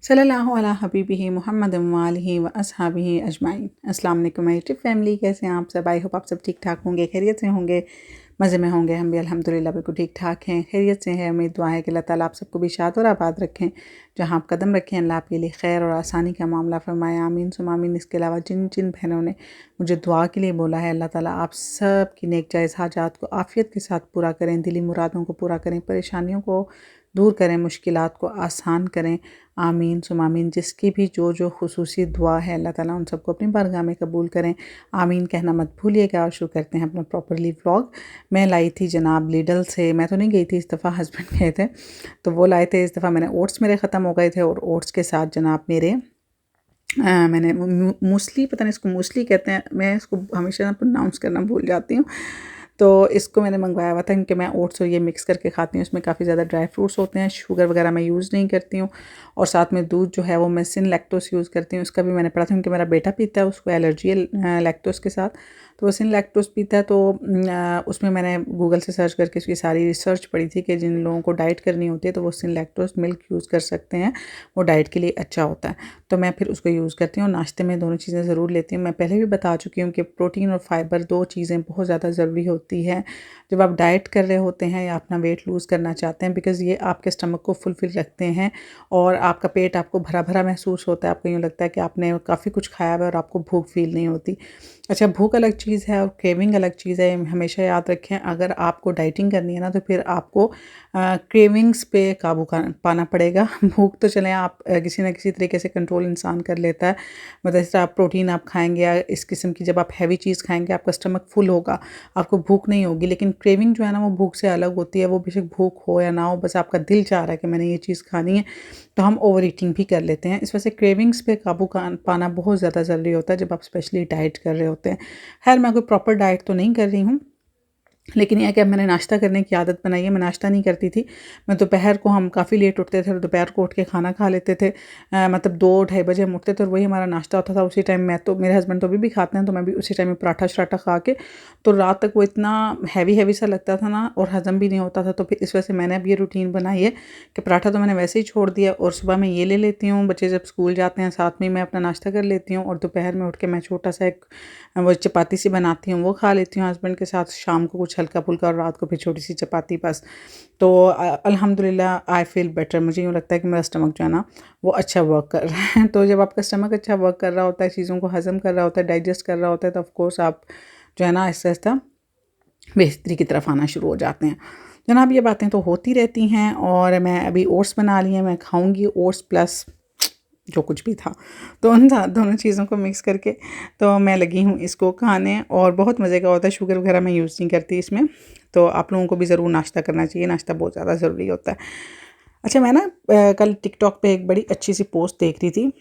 सल्लल्लाहु अला हबीबिही मुहम्मद व आलिहि व अस्हाबिही अजमाइन। अस्सलाम वालेकुम माय यूट्यूब फैमिली, कैसे हैं आप सब? आई होप आप सब ठीक ठाक होंगे, खैरियत से होंगे, मज़े में होंगे। हम भी अल्हम्दुलिल्लाह बिल्कुल ठीक ठाक हैं, खैरियत से हैं। उम्मीद दुआ है कि अल्लाह ताला आप सबको भी शाद और आबाद रखें। जहाँ आप कदम रखें अल्लाह आपके लिए खैर और आसानी का मामला फरमाए, आमीन सुम आमीन। इसके अलावा जिन जिन बहनों ने मुझे दुआ के लिए बोला है, अल्लाह ताला आप सब की नेक जायज़ हाजात को आफ़ियत के साथ पूरा करें, दिली मुरादों को पूरा करें, परेशानियों को दूर करें, मुश्किलात को आसान करें, आमीन सुम आमीन। जिसकी भी जो खुसूसी दुआ है अल्लाह ताला उन सबको अपनी बारगाह में कबूल करें, आमीन कहना मत भूलिएगा। और शुरू करते हैं अपना प्रॉपरली व्लॉग। मैं लाई थी जनाब लिडल से, मैं तो नहीं गई थी इस दफ़ा, हस्बैंड गए थे तो वो लाए थे। इस दफ़ा मैंने ओट्स मेरे ख़त्म हो गए थे और ओट्स के साथ जनाब मेरे मैंने मूसली, पता नहीं इसको मूसली कहते हैं, मैं इसको हमेशा प्रोनाउंस करना भूल जाती हूँ। तो इसको मैंने मंगवाया हुआ था क्योंकि मैं ओट्स और ये मिक्स करके खाती हूँ। इसमें काफ़ी ज़्यादा ड्राई फ्रूट्स होते हैं, शुगर वगैरह मैं यूज़ नहीं करती हूँ। और साथ में दूध जो है वो मैं सिन लैक्टोस यूज़ करती हूँ। इसका भी मैंने पढ़ा था क्योंकि मेरा बेटा पीता है, उसको एलर्जी है लैक्टोस के साथ, तो वो सिन लैक्टोस पीता है। तो उसमें मैंने गूगल से सर्च करके उसकी सारी रिसर्च पढ़ी थी कि जिन लोगों को डाइट करनी होती है तो वो सिन लैक्टोस मिल्क यूज़ कर सकते हैं, वो डाइट के लिए अच्छा होता है। तो मैं फिर उसको यूज़ करती हूँ। नाश्ते में दोनों चीज़ें ज़रूर लेती हूँ। मैं पहले भी बता चुकी हूँ कि प्रोटीन और फाइबर दो चीज़ें बहुत ज़्यादा ज़रूरी होती है जब आप डाइट कर रहे होते हैं या अपना वेट लूज़ करना चाहते हैं, बिकॉज़ ये आपके स्टमक को फुलफिल रखते हैं और आपका पेट आपको भरा भरा महसूस होता है। आपको यूँ लगता है कि आपने काफ़ी कुछ खाया हुआ है और आपको भूख फील नहीं होती। अच्छा, भूख अलग चीज़ है और क्रेविंग अलग चीज़ है। हमेशा याद रखें, अगर आपको डाइटिंग करनी है ना तो फिर आपको क्रेविंग्स पे काबू पाना पड़ेगा। भूख तो चलें आप किसी न किसी तरीके से कंट्रोल इंसान कर लेता है। मतलब जैसे आप प्रोटीन आप खाएंगे या इस किस्म की जब आप हैवी चीज़ खाएंगे आपका स्टमक फुल होगा, आपको भूख नहीं होगी। लेकिन क्रेविंग जो है ना वो भूख से अलग होती है। वो बेशक भूख हो या ना हो, बस आपका दिल चाह रहा है कि मैंने ये चीज़ खानी है, तो हम ओवर ईटिंग भी कर लेते हैं। इस वजह से क्रेविंग्स पे काबू पाना बहुत ज़्यादा ज़रूरी होता है जब आप स्पेशली डाइट कर रहे होते हैं। खैर, मैं कोई प्रॉपर डाइट तो नहीं कर रही हूँ, लेकिन यह कि अब मैंने नाश्ता करने की आदत बनाई है। मैं नाश्ता नहीं करती थी। मैं दोपहर को, हम काफ़ी लेट उठते थे और दोपहर को उठ के खाना खा लेते थे। मतलब 2 ढाई बजे हम उठते थे और वही हमारा नाश्ता होता था। उसी टाइम मैं तो, मेरे हस्बैंड तो अभी भी खाते हैं, तो मैं भी उसी टाइम में पराठा शराठा खा के, तो रात तक वो इतना हैवी हैवी सा लगता था ना और हज़म भी नहीं होता था। तो फिर इस वजह से मैंने अब ये रूटीन बनाई है कि पराठा तो मैंने वैसे ही छोड़ दिया और सुबह मैं ये ले लेती हूँ। बच्चे जब स्कूल जाते हैं साथ में मैं अपना नाश्ता कर लेती हूँ और दोपहर में उठ के मैं छोटा सा एक वो चपाती सी बनाती हूँ, वो खा लेती हूँ हस्बैंड के साथ। शाम को कुछ हल्का फुल्का और रात को फिर छोटी सी चपाती बस। तो अल्हम्दुलिल्लाह आई फ़ील बेटर। मुझे यूँ लगता है कि मेरा स्टमक जो है ना वो अच्छा वर्क कर रहा है। तो जब आपका स्टमक अच्छा वर्क कर रहा होता है, चीज़ों को हज़म कर रहा होता है, डाइजेस्ट कर रहा होता है, तो ऑफ़ कोर्स आप जो है ना आहिस्ता आहिस्ता बेहतरी की तरफ आना शुरू हो जाते हैं। जनाब, ये बातें तो होती रहती हैं और मैं अभी ओट्स बना ली हैं, मैं खाऊँगी ओट्स प्लस जो कुछ भी था, तो उन दोनों चीज़ों को मिक्स करके तो मैं लगी हूँ इसको खाने और बहुत मज़े का होता है। शुगर वगैरह मैं यूज़ नहीं करती इसमें। तो आप लोगों को भी ज़रूर नाश्ता करना चाहिए, नाश्ता बहुत ज़्यादा ज़रूरी होता है। अच्छा, मैं ना कल टिकटॉक पे एक बड़ी अच्छी सी पोस्ट देख रही थी,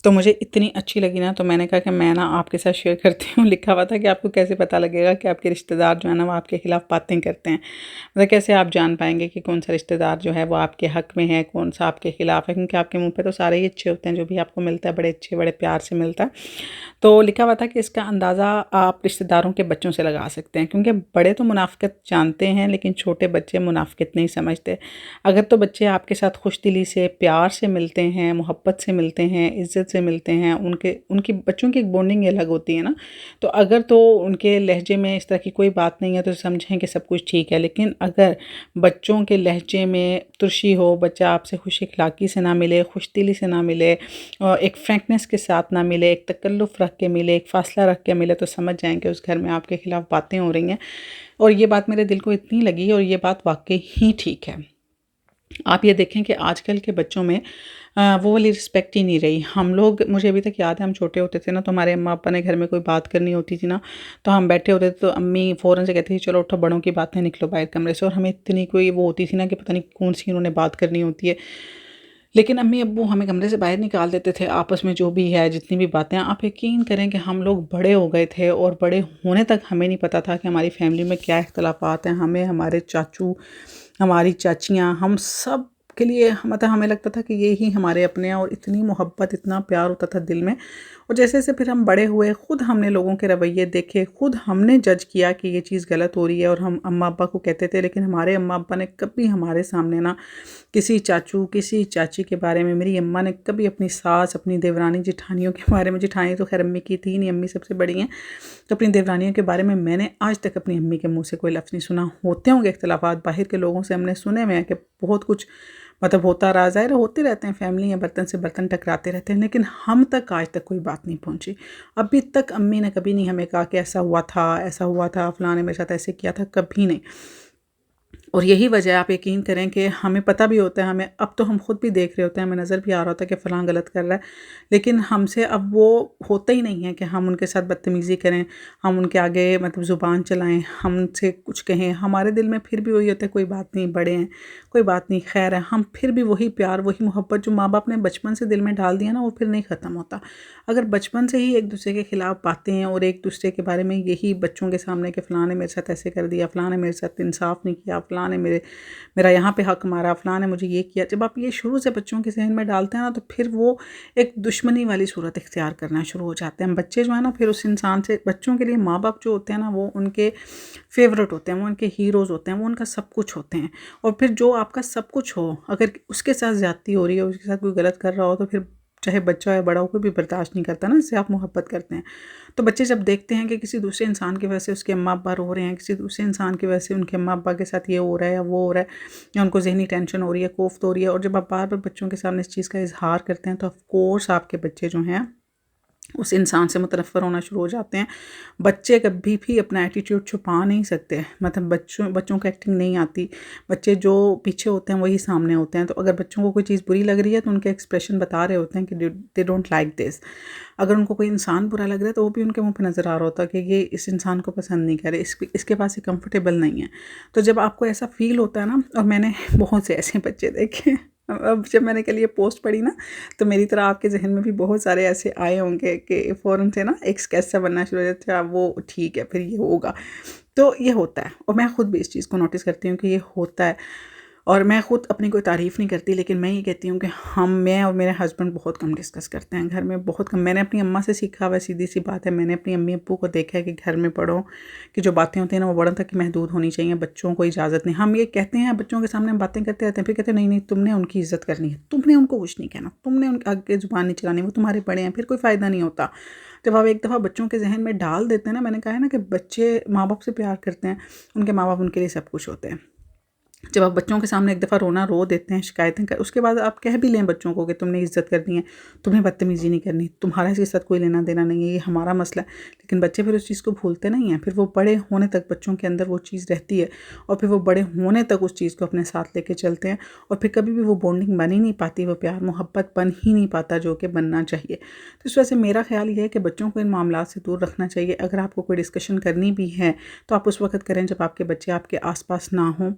तो मुझे इतनी अच्छी लगी ना, तो मैंने कहा कि मैं ना आपके साथ शेयर करती हूँ। लिखा हुआ था कि आपको कैसे पता लगेगा कि आपके रिश्तेदार जो है ना वो आपके ख़िलाफ़ बातें करते हैं। मतलब कैसे आप जान पाएंगे कि कौन सा रिश्तेदार जो है वो आपके हक़ में है, कौन सा आपके ख़िलाफ़ है, क्योंकि आपके मुंह पे तो सारे ही अच्छे होते हैं, जो भी आपको मिलता है बड़े अच्छे बड़े प्यार से मिलता है। तो लिखा हुआ था कि इसका अंदाज़ा आप रिश्तेदारों के बच्चों से लगा सकते हैं, क्योंकि बड़े तो मुनाफ़िक़त जानते हैं लेकिन छोटे बच्चे मुनाफ़िक़त नहीं समझते। अगर तो बच्चे आपके साथ खुशदिली से, प्यार से मिलते हैं, मोहब्बत से मिलते हैं, इज़्ज़त से मिलते हैं, उनकी बच्चों की एक बॉन्डिंग अलग होती है ना। तो अगर तो उनके लहजे में इस तरह की कोई बात नहीं है तो समझें कि सब कुछ ठीक है। लेकिन अगर बच्चों के लहजे में तुर्शी हो, बच्चा आपसे खुश अखलाक़ी से ना मिले, खुशदिली से ना मिले, एक फ्रैंकनेस के साथ ना मिले, एक तकल्लुफ़ रख के मिले, एक फ़ासला रख के मिले, तो समझ जाएँ कि उस घर में आपके ख़िलाफ़ बातें हो रही हैं। और ये बात मेरे दिल को इतनी लगी और ये बात वाक़ई ही ठीक है। आप ये देखें कि आजकल के बच्चों में वो वाली रिस्पेक्ट ही नहीं रही। हम लोग, मुझे अभी तक याद है, हम छोटे होते थे ना तो हमारे अम्मा पापा ने घर में कोई बात करनी होती थी ना, तो हम बैठे होते थे तो अम्मी फ़ौरन से कहती थी चलो उठो, बड़ों की बातें, निकलो बाहर कमरे से। और हमें इतनी कोई वो होती थी ना कि पता नहीं कौन सी उन्होंने बात करनी होती है। लेकिन अम्मी अब्बू हमें कमरे से बाहर निकाल देते थे, आपस में जो भी है जितनी भी बातें। आप यकीन करें कि हम लोग बड़े हो गए थे और बड़े होने तक हमें नहीं पता था कि हमारी फैमिली में क्या इख्तलाफात हैं। हमें हमारे चाचू, हमारी चाचियाँ, हम सब के लिए मतलब हमें लगता था कि ये ही हमारे अपने हैं, और इतनी मोहब्बत इतना प्यार होता था दिल में। और जैसे जैसे फिर हम बड़े हुए, ख़ुद हमने लोगों के रवैये देखे, ख़ुद हमने जज किया कि ये चीज़ गलत हो रही है, और हम अम्मा अब्बा को कहते थे, लेकिन हमारे अम्मा अब्बा ने कभी हमारे सामने ना किसी चाचू किसी चाची के बारे में, मेरी अम्मा ने कभी अपनी सास, अपनी देवरानी जेठानियों के बारे में, जेठानी तो खैर अम्मी की थी नहीं, अम्मी सबसे बड़ी हैं, तो अपनी देवरानियों के बारे में मैंने आज तक अपनी अम्मी के मुंह से कोई लफ्ज़ नहीं सुना। होते होंगे इख्तिलाफ़ात, बाहर के लोगों से हमने सुने हुए हैं कि बहुत कुछ मतलब होता रहा, ज़ाहिर होते रहते हैं, फैमिली है, बर्तन से बर्तन टकराते रहते हैं, लेकिन हम तक आज तक कोई बात नहीं पहुंची। अभी तक अम्मी ने कभी नहीं हमें कहा कि ऐसा हुआ था, ऐसा हुआ था, फ़लाँ ने मेरे साथ ऐसे किया था, कभी नहीं। और यही वजह, आप यकीन करें कि हमें पता भी होता है, हमें अब तो हम खुद भी देख रहे होते हैं, हमें नज़र भी आ रहा होता है कि फ़लाँ गलत कर रहा है, लेकिन हमसे अब वो होता ही नहीं है कि हम उनके साथ बदतमीज़ी करें, हम उनके आगे मतलब ज़ुबान चलाएं, हम उनसे कुछ कहें। हमारे दिल में फिर भी वही होता है, कोई बात नहीं, बड़े हैं, कोई बात नहीं, खैर है। हम फिर भी वही प्यार, वही मोहब्बत जो माँ बाप ने बचपन से दिल में डाल दिया ना, वो फिर नहीं ख़त्म होता। अगर बचपन से ही एक दूसरे के ख़िलाफ़ बातें और एक दूसरे के बारे में यही बच्चों के सामने कि फ़लाँ ने मेरे साथ ऐसे कर दिया, फ़लाँ ने मेरे साथ इंसाफ़ नहीं किया, फ़लाँ ने मेरा यहाँ पे हक मारा, फ़लाँ ने मुझे ये किया, जब आप ये शुरू से बच्चों के ज़हन में डालते हैं ना, तो फिर वो एक दुश्मनी वाली सूरत इख्तियार करना शुरू हो जाते हैं। बच्चे जो है ना, फिर उस इंसान से, बच्चों के लिए माँ बाप जो होते हैं ना, वो उनके फेवरेट होते हैं, वो उनके हीरोज़ होते हैं, वो उनका सब कुछ होते हैं। और फिर जो आपका सब कुछ हो, अगर उसके साथ ज़्यादती हो रही है, उसके साथ कोई गलत कर रहा हो, तो फिर चाहे बच्चा हो या बड़ा हो, कोई भी बर्दाश्त नहीं करता ना, जिससे आप मोहब्बत करते हैं। तो बच्चे जब देखते हैं कि किसी दूसरे इंसान की वजह से उसके अम्मा अब्बा रो रहे हैं, किसी दूसरे इंसान की वजह से उनके अम्मा अब्बा के साथ ये हो रहा है या वो हो रहा है, या उनको ज़हनी टेंशन हो रही है, कोफ्त हो रही है, और जब आप बार बार बच्चों के सामने इस चीज़ का इजहार करते हैं, तो ऑफ कोर्स आपके बच्चे जो हैं उस इंसान से मुतनफ़्फ़र होना शुरू हो जाते हैं। बच्चे कभी भी अपना एटीट्यूड छुपा नहीं सकते, मतलब बच्चों को एक्टिंग नहीं आती। बच्चे जो पीछे होते हैं वही सामने होते हैं। तो अगर बच्चों को कोई चीज़ बुरी लग रही है, तो उनके एक्सप्रेशन बता रहे होते हैं कि दे डोंट लाइक दिस। अगर उनको कोई इंसान बुरा लग रहा है, तो वो भी उनके मुँह पे नज़र आ रहा होता है कि ये इस इंसान को पसंद नहीं करे, इसके पास ये कंफर्टेबल नहीं है। तो जब आपको ऐसा फ़ील होता है ना, और मैंने बहुत से ऐसे बच्चे देखे हैं। अब जब मैंने कल ये पोस्ट पढ़ी ना, तो मेरी तरह आपके ज़हन में भी बहुत सारे ऐसे आए होंगे कि फ़ौरन से ना एक स्केच सा बनना शुरू हो जाता है, वो ठीक है, फिर ये होगा। तो ये होता है, और मैं खुद भी इस चीज़ को नोटिस करती हूँ कि ये होता है। और मैं खुद अपनी कोई तारीफ़ नहीं करती, लेकिन मैं ये कहती हूँ कि मैं और मेरे हस्बैंड बहुत कम डिस्कस करते हैं घर में, बहुत कम। मैंने अपनी अम्मा से सीखा हुआ, सीधी-सी बात है। मैंने अपनी अम्मी अब्बू को देखा है कि घर में बड़ों की जो बातें होती हैं ना, वो बड़ों तक की महदूद होनी चाहिए, बच्चों को इजाज़त नहीं। हम ये कहते हैं, बच्चों के सामने हम बातें करते रहते हैं, फिर कहते हैं नहीं-नहीं, तुमने उनकी इज़्ज़त करनी है, तुमने उनको कुछ नहीं कहना, तुमने उनके आगे ज़ुबान नहीं चलानी, वो तुम्हारे बड़े हैं, फिर कोई फ़ायदा नहीं होता। जब आप एक दफ़ा बच्चों के ज़हन में डाल देते हैं ना, मैंने कहा है ना कि बच्चे माँ-बाप से प्यार करते हैं, उनके माँ-बाप उनके लिए सब कुछ होते हैं। जब आप बच्चों के सामने एक दफ़ा रोना रो देते हैं, शिकायतें कर, उसके बाद आप कह भी लें बच्चों को कि तुमने इज़्ज़त करनी है, तुम्हें बदतमीज़ी नहीं करनी, तुम्हारा इसके साथ कोई लेना देना नहीं है, ये हमारा मसला है। लेकिन बच्चे फिर उस चीज़ को भूलते नहीं हैं, फिर वो बड़े होने तक बच्चों के अंदर वो चीज़ रहती है, और फिर वो बड़े होने तक उस चीज़ को अपने साथ लेके चलते हैं, और फिर कभी भी वो बॉन्डिंग बन ही नहीं पाती, वो प्यार मोहब्बत बन ही नहीं पाता जो कि बनना चाहिए। तो इस वजह से मेरा ख़्याल ये है कि बच्चों को इन मामलात से दूर रखना चाहिए। अगर आपको कोई डिस्कशन करनी भी है, तो आप उस वक़्त करें जब आपके बच्चे आपके आस-पास ना हों,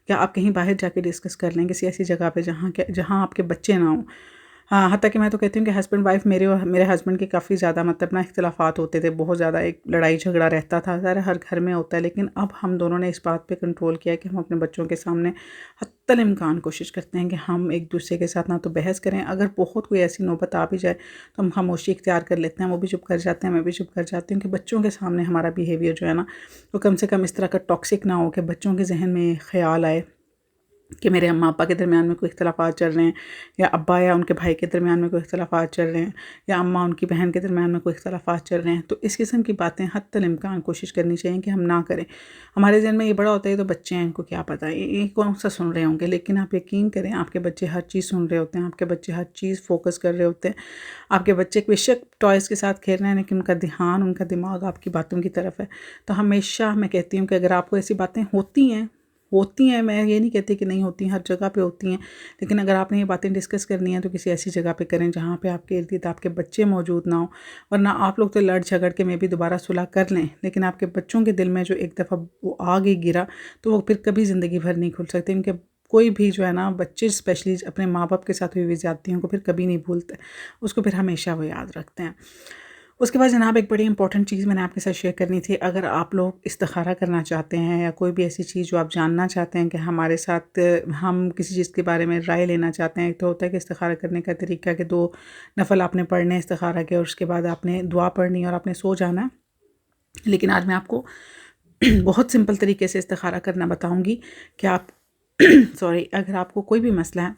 या आप कहीं बाहर जाके डिस्कस कर लें किसी ऐसी जगह पे जहाँ आपके बच्चे ना हों। हाँ, हत्ता कि मैं तो कहती हूँ कि हस्बैंड वाइफ, मेरे और मेरे हस्बैंड के काफ़ी ज़्यादा मतलब ना इख्तिलाफ़ात होते थे, बहुत ज़्यादा एक लड़ाई झगड़ा रहता था, ज़ाहिर है हर घर में होता है। लेकिन अब हम दोनों ने इस बात पे कंट्रोल किया है कि हम अपने बच्चों के सामने हत्तल इम्कान कोशिश करते हैं कि हम एक दूसरे के साथ ना तो बहस करें, अगर बहुत कोई ऐसी नौबत आ भी जाए तो हम खामोशी इख्तियार कर लेते हैं, वो भी चुप कर जाते हैं, मैं भी चुप कर जाती हूँ, कि बच्चों के सामने हमारा बिहेवियर जो है ना, वो कम से कम इस तरह का टॉक्सिक ना हो कि बच्चों के जहन में ख़्याल आए कि मेरे अम्मा अब्बा के दरमियान में कोई इख्तिलाफ़ात चल रहे हैं, या अब्बा या उनके भाई के दरमियान में कोई इख्तिलाफ़ात चल रहे हैं, या अम्मा उनकी बहन के दरमियान में कोई इख्तिलाफ़ात चल रहे हैं। तो इस किस्म की बातें हत्तल इम्कान कोशिश करनी चाहिए कि हम ना करें। हमारे ज़हन में ये बड़ा होता है, ये तो बच्चे हैं, इनको क्या पता है, ये कौन सा सुन रहे होंगे। लेकिन आप यकीन करें, आपके बच्चे हर चीज़ सुन रहे होते हैं, आपके बच्चे हर चीज़ फ़ोकस कर रहे होते हैं। आपके बच्चे बेशक टॉयज़ के साथ खेल रहे हैं, लेकिन उनका ध्यान, उनका दिमाग आपकी बातों की तरफ है। तो हमेशा मैं कहती हूँ कि अगर आपको ऐसी बातें होती हैं, मैं ये नहीं कहती कि नहीं होती, हर जगह पे होती हैं, लेकिन अगर आपने ये बातें डिस्कस करनी है तो किसी ऐसी जगह पे करें जहाँ पे आपके इर्द गिर्द आपके बच्चे मौजूद ना हो। वरना आप लोग तो लड़ झगड़ के मे भी दोबारा सुलह कर लें, लेकिन आपके बच्चों के दिल में जो एक दफ़ा वो आग ही गिरा, तो वो फिर कभी ज़िंदगी भर नहीं खुल सकती। उनके कोई भी जो है ना, बच्चे स्पेशली अपने माँ बाप के साथ हुई हुई ज़्यादतियों को फिर कभी नहीं भूलते, उसको फिर हमेशा वो याद रखते हैं। उसके बाद जनाब एक बड़ी इंपॉर्टेंट चीज़ मैंने आपके साथ शेयर करनी थी। अगर आप लोग इस्तिखारा करना चाहते हैं या कोई भी ऐसी चीज़ जो आप जानना चाहते हैं कि हमारे साथ हम किसी चीज़ के बारे में राय लेना चाहते हैं। एक तो होता है कि इस्तिखारा करने का तरीका कि 2 नफ़ल आपने पढ़ने हैं इस्तिखारा के और उसके बाद आपने दुआ पढ़नी है और आपने सो जाना है। लेकिन आज मैं आपको बहुत सिंपल तरीके से इस्तिखारा करना बताऊँगी कि आप सॉरी, अगर आपको कोई भी मसला है,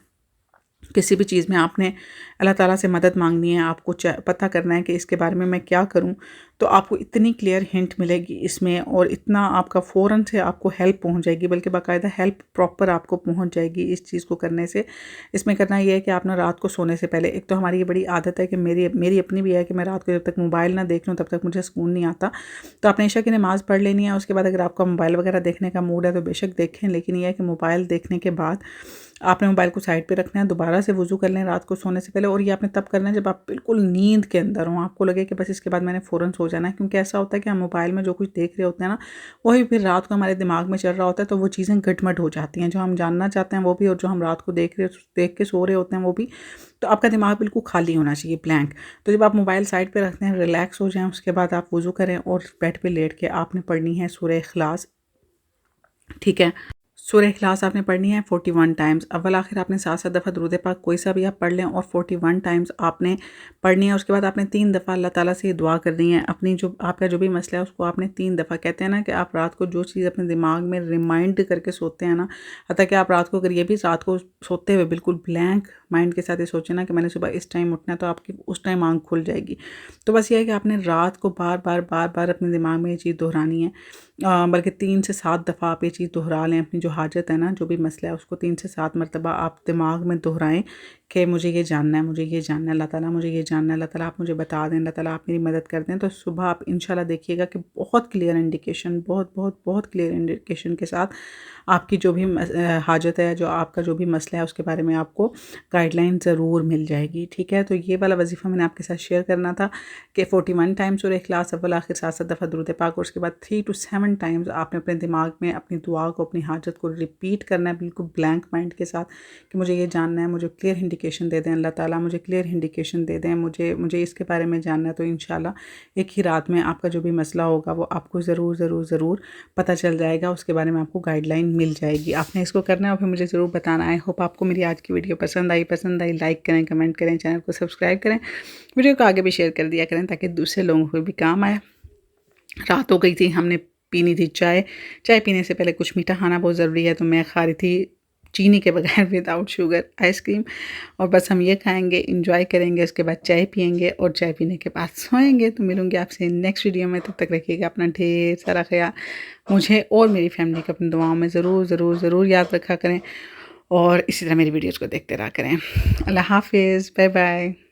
किसी भी चीज़ में आपने अल्लाह ताला से मदद मांगनी है, आपको पता करना है कि इसके बारे में मैं क्या करूं, तो आपको इतनी क्लियर हिंट मिलेगी इसमें और इतना आपका फ़ौरन से आपको हेल्प पहुंच जाएगी, बल्कि बाकायदा हेल्प प्रॉपर आपको पहुंच जाएगी इस चीज़ को करने से। इसमें करना ये है कि आप ना रात को सोने से पहले, एक तो हमारी ये बड़ी आदत है कि मेरी अपनी भी है कि मैं रात को जब तक मोबाइल ना देख लूँ तब तक मुझे सुकून नहीं आता। तो आपने ईशा की नमाज़ पढ़ लेनी है। उसके बाद अगर आपका मोबाइल वगैरह देखने का मूड है तो बेशक देखें, लेकिन यह है कि मोबाइल देखने के बाद आपने मोबाइल को साइड पे रखना है, दोबारा से वज़ू कर लें रात को सोने से पहले। और ये आपने तब करना है जब आप बिल्कुल नींद के अंदर हों, आपको लगे कि बस इसके बाद मैंने फ़ौरन सो जाना है। क्योंकि ऐसा होता है कि हम मोबाइल में जो कुछ देख रहे होते हैं ना, वही फिर रात को हमारे दिमाग में चल रहा होता है, तो वो चीज़ें गटमट हो जाती हैं, जो हम जानना चाहते हैं वो भी और जो हम रात को देख के सो रहे होते हैं वो भी। तो आपका दिमाग बिल्कुल खाली होना चाहिए, ब्लैंक। तो जब आप मोबाइल साइड पर रखते हैं, रिलैक्स हो जाएँ, उसके बाद आप वज़ू करें और बेड पर लेट के आपने पढ़नी है सूरह इखलास। ठीक है, सूरह इखलास आपने पढ़नी है 41 टाइम्स। अव्वल आखिर आपने 7-7 दफ़ा दुरूद पाक कोई सा भी आप पढ़ लें और 41 टाइम्स आपने पढ़नी है। उसके बाद आपने 3 दफ़ा अल्लाह ताला से दुआ करनी है। अपनी जो आपका जो भी मसला है उसको आपने 3 दफ़ा, कहते हैं ना कि आप रात को जो चीज़ अपने दिमाग में रिमाइंड करके सोते हैं ना, हत्ता कि आप रात को अगर ये भी रात को सोते हुए बिल्कुल ब्लैंक माइंड के साथ ये सोचें ना कि मैंने सुबह इस टाइम उठना है, तो आपकी उस टाइम आँख खुल जाएगी। तो बस ये है कि आपने रात को बार-बार अपने दिमाग में ये चीज़ दोहरानी है। बल्कि 3 से 7 दफ़ा आप ये चीज़ दोहरा लें। अपनी जो हाजत है ना, जो भी मसला है, उसको 3 से 7 मरतबा आप दिमाग में दोहराएँ कि मुझे ये जानना है, मुझे ये जानना है, अल्लाह ताला मुझे ये जानना है, अल्लाह ताला आप मुझे बता दें, अल्लाह ताला आप मेरी मदद कर दें। तो सुबह आप इंशाल्लाह देखिएगा कि बहुत क्लियर इंडिकेशन, बहुत क्लियर इंडिकेशन के साथ आपकी जो भी हाजत है, जो आपका जो भी मसला है, उसके बारे में आपको गाइडलाइन ज़रूर मिल जाएगी। ठीक है, तो ये वाला वजीफ़ा मैंने आपके साथ शेयर करना था कि 41 टाइम्स सूरह इखलास, अव्वल आखिर 7-7 दफ़ा दुरूद पाक और उसके बाद 3 to 7 टाइम्स आपने अपने दिमाग में अपनी दुआ को, अपनी हाजत को रिपीट करना है बिल्कुल ब्लैंक माइंड के साथ कि मुझे ये जानना है, मुझे क्लियर इंडिकेशन दे दें अल्लाह ताला, मुझे क्लियर इंडिकेशन दे दें, मुझे इसके बारे में जानना है। तो इंशाल्लाह एक ही रात में आपका जो भी मसला होगा वो आपको ज़रूर पता चल जाएगा, उसके बारे में आपको गाइडलाइन मिल जाएगी। आपने इसको करना है और फिर मुझे ज़रूर बताना। आई होप आपको मेरी आज की वीडियो पसंद आई लाइक करें, कमेंट करें, चैनल को सब्सक्राइब करें, वीडियो को आगे भी शेयर कर दिया करें ताकि दूसरे लोगों को भी काम आए। रात हो गई थी, हमने पीनी थी चाय। चाय पीने से पहले कुछ मीठा खाना बहुत ज़रूरी है, तो मैं खा रही थी चीनी के बगैर विदाउट शुगर आइसक्रीम। और बस हम ये खाएंगे, इंजॉय करेंगे, उसके बाद चाय पियेंगे और चाय पीने के बाद सोएंगे। तो मिलूंगी आपसे नेक्स्ट वीडियो में, तब तक रखिएगा अपना ढेर सारा ख्याल। मुझे और मेरी फैमिली को अपनी दुआओं में ज़रूर याद रखा करें और इसी तरह मेरी वीडियोज़ को देखते रहा करें। अल्लाह हाफिज़, बाय बाय।